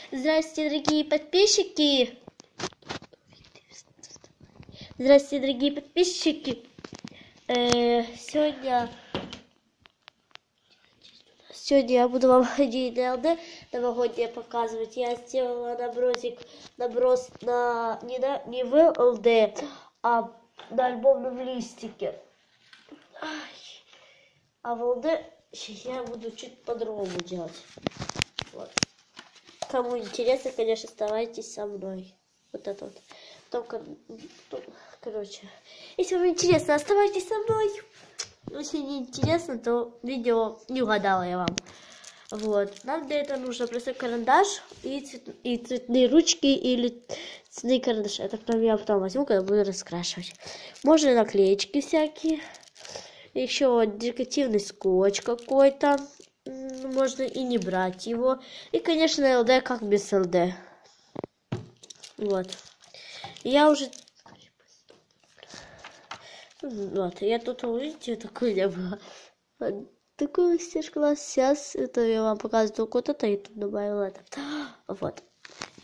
Здравствуйте, дорогие подписчики! Здравствуйте, дорогие подписчики! Сегодня я буду вам идеи для ЛД новогодние показывать. Я сделала наброс не в ЛД, а на альбомном листике. А в ЛД я буду чуть по-другому делать. Вот. Кому интересно, конечно, оставайтесь со мной. Вот это вот. Только, короче, если вам интересно, оставайтесь со мной. Если не интересно, то видео не угадала я вам. Вот. Нам для этого нужно просто карандаш и цветные ручки или цветные карандаши. Это я потом возьму, когда буду раскрашивать. Можно наклеечки всякие. Еще декоративный скотч какой-то. Можно и не брать его. И, конечно, ЛД как без ЛД. Вот. Я уже... Вот, я тут, видите, такой не было. Такой класс. Сейчас это я вам показываю только вот это, и тут добавила это. Вот.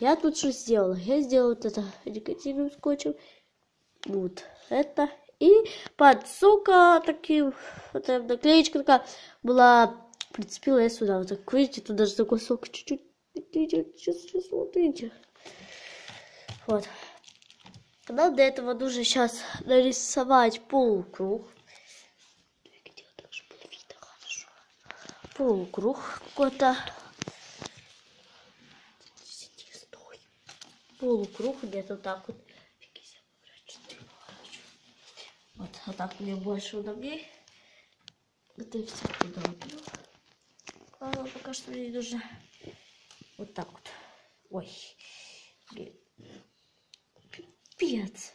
Я тут что сделала? Я сделала вот это декоративным скотчем. Вот это. И под сука таким, вот эта наклеечка такая была, прицепила я сюда. Вот так, видите, тут даже такой сок чуть-чуть. Сейчас смотрите. Вот. Нам для этого нужно сейчас нарисовать полукруг. Так, чтобы было видно хорошо. Полукруг какой-то. Полукруг где-то так вот. Вот так мне больше удобнее. Это и все удобно. Ладно, пока что мне нужно вот так вот. Ой. Пипец.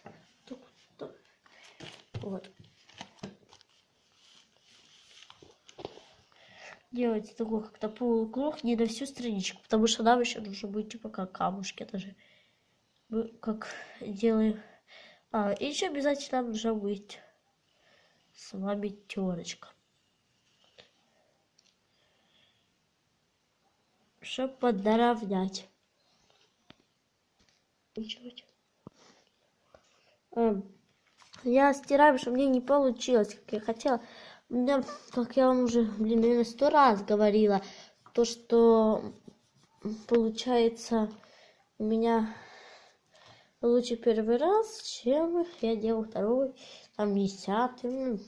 Вот. Делайте такой как-то полукруг не на всю страничку, потому что нам еще нужно будет типа как камушки даже. Мы как делаем. И еще обязательно нам нужна будет с вами терочка. Чтобы подровнять. Я стираю, что мне не получилось, как я хотела. У меня, как я вам уже, наверное, 100 раз говорила, то, что получается у меня лучше первый раз, чем я делаю второй, там 10-й.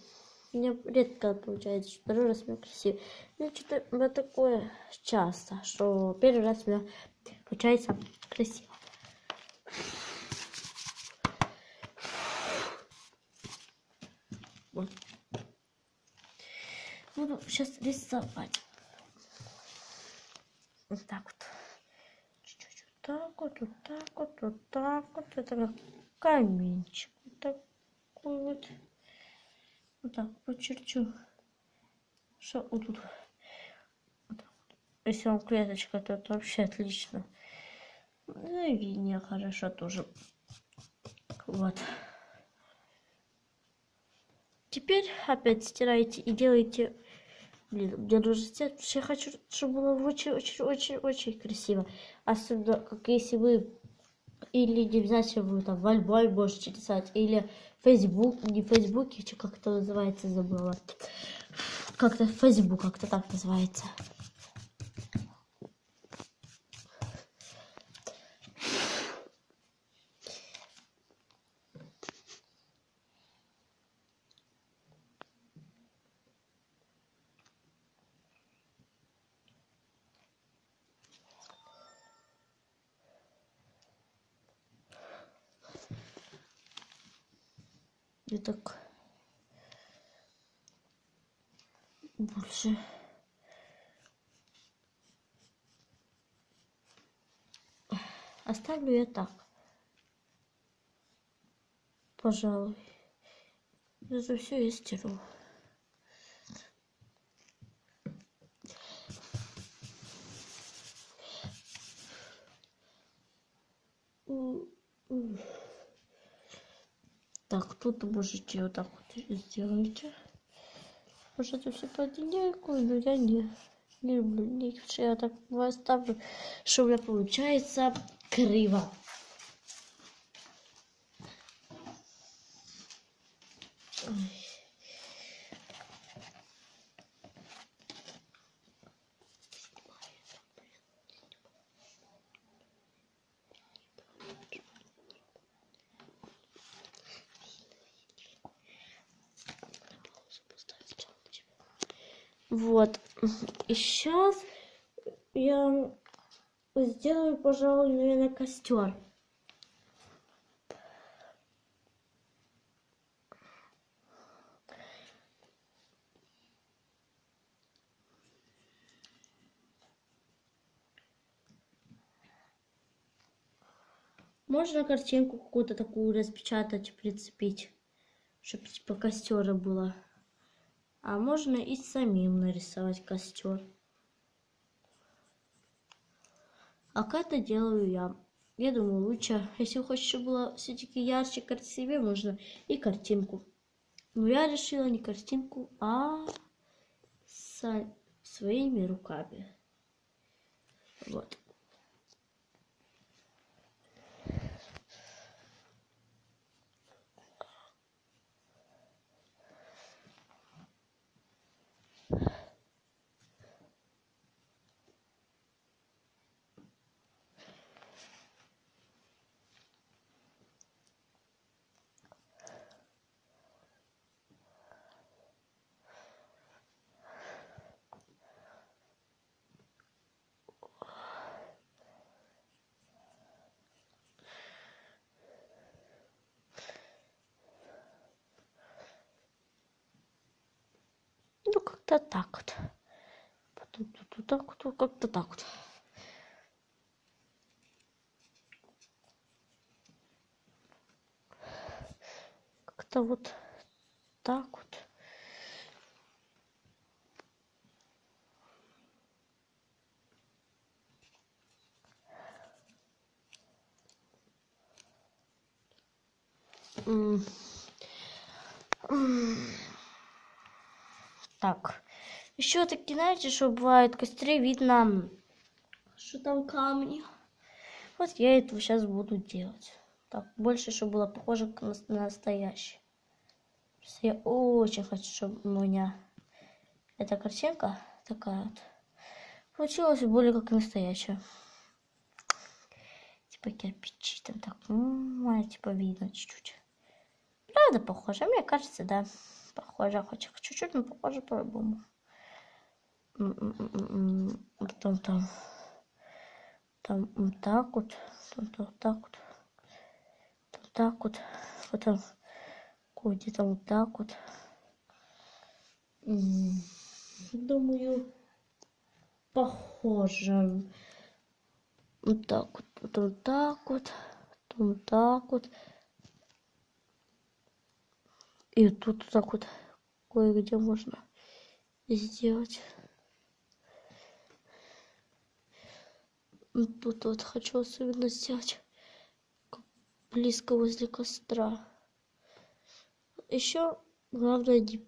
У меня редко получается, что второй раз у меня красиво. Ну, что-то такое часто, что первый раз у меня получается красиво. Вот. Буду сейчас рисовать. Вот так вот. Чуть-чуть вот так вот, вот так вот, вот так вот. Это как каменчик. Вот такой вот. Вот так почерчу. Что вот тут. Вот так вот. Если вам клеточка, то это вообще отлично. Ну и линия хорошо тоже. Вот. Теперь опять стираете и делаете. Блин, мне нужно сделать, потому что я хочу, чтобы было очень-очень-очень красиво. Особенно, как если вы или не обязательно вы там в альбоме можете рисовать, или Facebook, не в Фейсбуке, что как это называется, забыла. Как-то Facebook, как-то так называется. И так больше. Оставлю я так. Пожалуй. Это все я стиру. Так, тут можете вот так вот сделать. Может, это все под линейку, но я не. Не люблю легче, я так ставлю, что у меня получается криво. Ой. Вот. И сейчас я сделаю, пожалуй, наверное, костер. Можно картинку какую-то такую распечатать, прицепить, чтобы типа костера было. А можно и самим нарисовать костер. А как это делаю я? Я думаю, лучше, если хочешь, чтобы было все-таки ярче, красивее, можно и картинку. Но я решила не картинку, а своими руками. Вот. Ну, как-то так вот. Потом тут вот так вот, как-то так вот. Как-то вот так вот. Так. Еще таки, знаете, что бывает в костре видно, что там камни. Вот я это сейчас буду делать. Так, больше, чтобы было похоже на настоящее. Я очень хочу, чтобы у меня эта картинка такая вот получилась более как настоящая. Типа кирпичи там так, типа видно чуть-чуть. Правда похоже? Мне кажется, да. Похоже, хоть чуть-чуть, но похоже по-любому. Потом там вот так вот, там вот так вот, там так вот, потом где-то вот так вот. Думаю, похоже. Вот так вот, потом так вот, потом так вот. И тут так вот кое-где можно сделать. Тут вот хочу особенно сделать близко возле костра. Еще главное не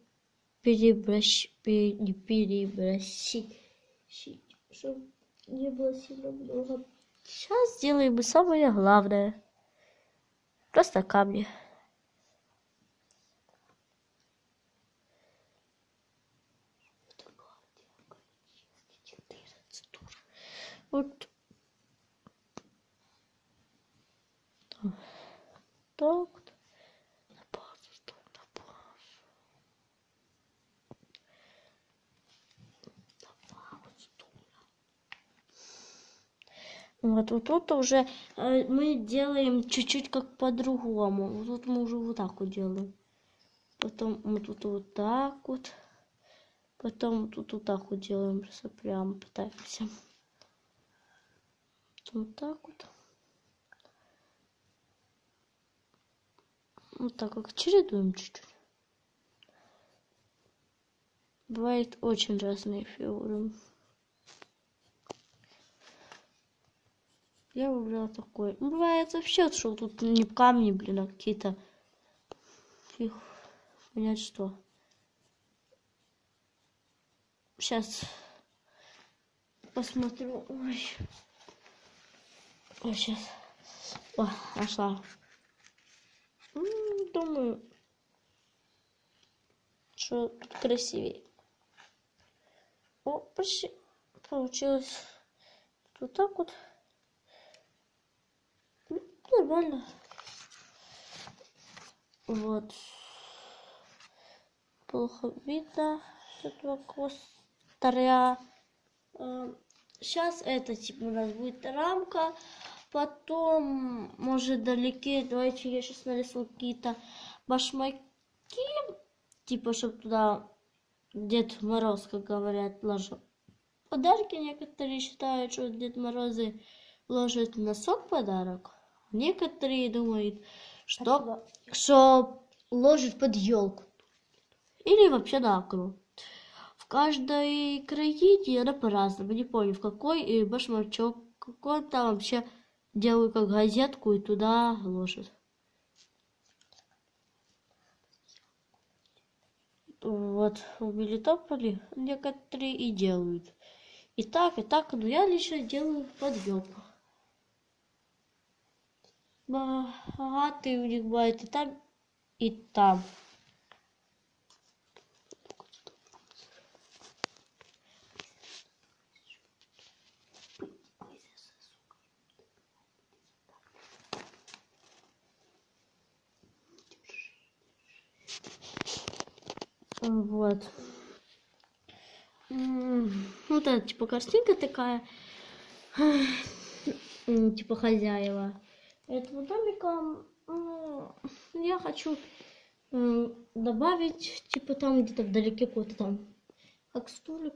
перебросить, чтобы не было сильно много. Сейчас сделаем самое главное. Просто камни. Вот так вот. На паузу, стой, на паузу. Вот тут уже мы делаем чуть-чуть как по-другому. Вот тут мы уже вот так вот делаем. Потом мы тут вот так вот. Потом тут вот так вот делаем. Просто прямо пытаемся. Вот так вот. Вот так как чередуем чуть-чуть. Бывает очень разные фигуры. Я выбрала такой. Бывает вообще, что тут не камни, блин, а какие-то... Фиг понять что. Сейчас посмотрю. Ой. Ой, сейчас. О, нашла. Думаю, что тут красивее. О, почти получилось. Вот так вот. Нормально. Вот. Плохо видно этого костаря. Сейчас это типа у нас будет рамка. Потом, может, далеки. Давайте я сейчас нарисую какие-то башмаки. Типа, чтобы туда Дед Мороз, как говорят, ложил подарки. Некоторые считают, что Дед Морозы ложат носок подарок. Некоторые думают, что ложит под елку. Или вообще на окно. В каждой краине она по-разному. Не помню, в какой башмачок. Какой там вообще делают как газетку и туда ложат. Вот в Мелитополе некоторые и делают. И так, но я лично делаю под елку. Богатые у них бывает и там, и там. Вот. Вот это типа картинка такая. Типа хозяева этого домика. Я хочу добавить, типа там где-то вдалеке какой-то там как столик.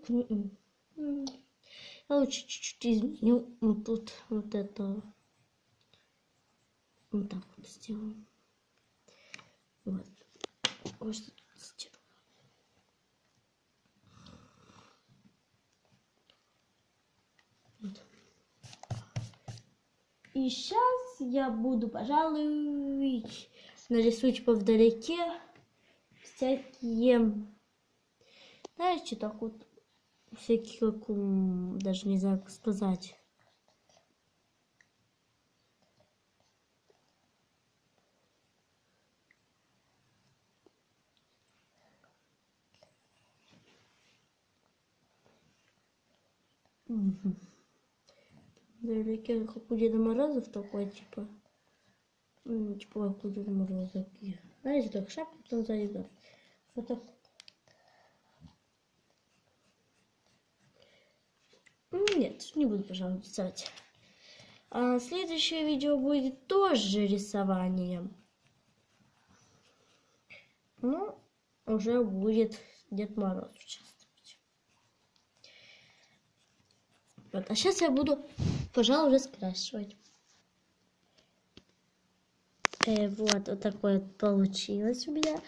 Я лучше чуть-чуть изменю вот тут вот это. Вот так вот сделаем. Вот. Вот что тут сделаю. Вот. И сейчас я буду, пожалуй, нарисую типа вдалеке всякие, знаете, так вот, всякие, как, даже не знаю, как сказать. Вдалеке, как у Деда Морозов такой, типа. Типа, как у Деда Мороза такие. Знаете, так шапка там сзади. Вот так. Нет, не буду, пожалуй, рисовать. А следующее видео будет тоже рисованием. Ну, уже будет Дед Мороз участвовать. Вот, а сейчас я буду, пожалуй, раскрашивать. Вот такое вот получилось у меня.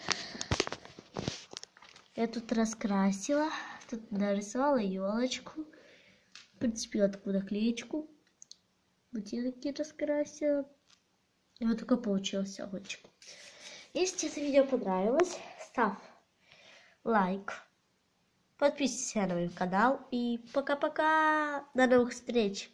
Я тут раскрасила, тут нарисовала елочку, прицепила такую наклеечку, ботинки раскрасила. И вот такой получился елочка. Если это видео понравилось, ставь лайк, подписывайся на мой канал и пока-пока, до новых встреч!